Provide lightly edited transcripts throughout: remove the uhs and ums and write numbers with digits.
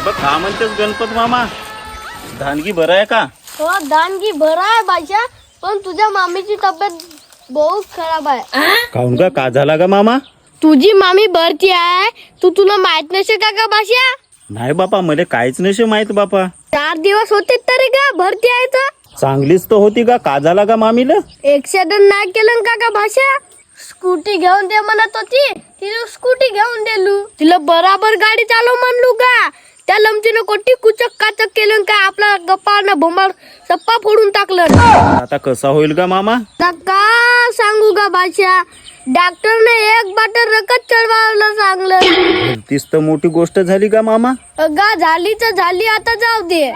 बघ का म्हणतेस गणपत मामा, धानगी बरं आहे का? हो दानगी बरा आहे बाशा, पण तुझ्या मामीची तब्येत बहुत खराब आहे. काहून का झाला का मामा? तुझी मामी भरती आहे, तुला माहित नसे का बाशा? नाही बापा, मला काहीच नसे माहित बापा. 4 दिवस होते तरी का भरती आहे तर? चांगलीच तर होती का झाला का मामीला? एक्सिडेंट नाही केलं का भाषा? स्कूटी घेऊन दे म्हणत होती, तिला स्कूटी घेऊन दिलू. तिला बराबर गाडी चालव म्हणलू का? त्या लमचीनं कोटी कुचक काचक केलं का? आपला गप्पा भोंबाड सप्पा फोडून टाकलं. आता कसा होईल का मामा? का सांगू का भाषा? डॉक्टरने 1 बाटल रकत चढवायला सांगलं. तीच तर मोठी गोष्ट झाली का मामा? अगा झाली तर झाली, आता जाऊ दे.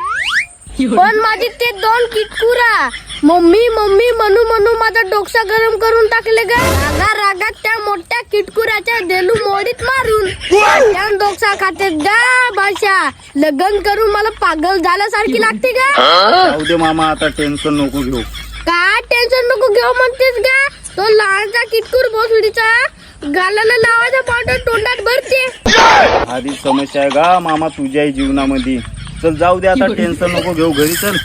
पण माझी ते 2 किटकुरा मम्मी मम्मी म्हणू माझा डोकसा गरम करून टाकले का? रागात त्या मोठ्या किटकुऱ्याच्या देलू मोडीत मारून त्या डोकसा खाते गा भाषा. लग्न करून मला पागल झाल्यासारखी लागते का? जाऊ दे मामा, आता टेन्शन नको घेऊ. काय टेन्शन नको घेऊ म्हणतेस का? तो लहानचा किटकूर भोसडीचा गालाला लावायचा पावडर तोंडात भरते. आधी समस्या आहे का मामा तुझ्याही जीवनामध्ये? चल जाऊ दे, आता टेन्शन नको घेऊ, घरी चल.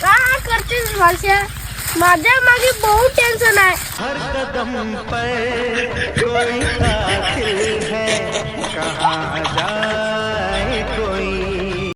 काय करतेस भाषा? माझ्या मागे बहुत टेन्शन आहे. हर कदम पर कोई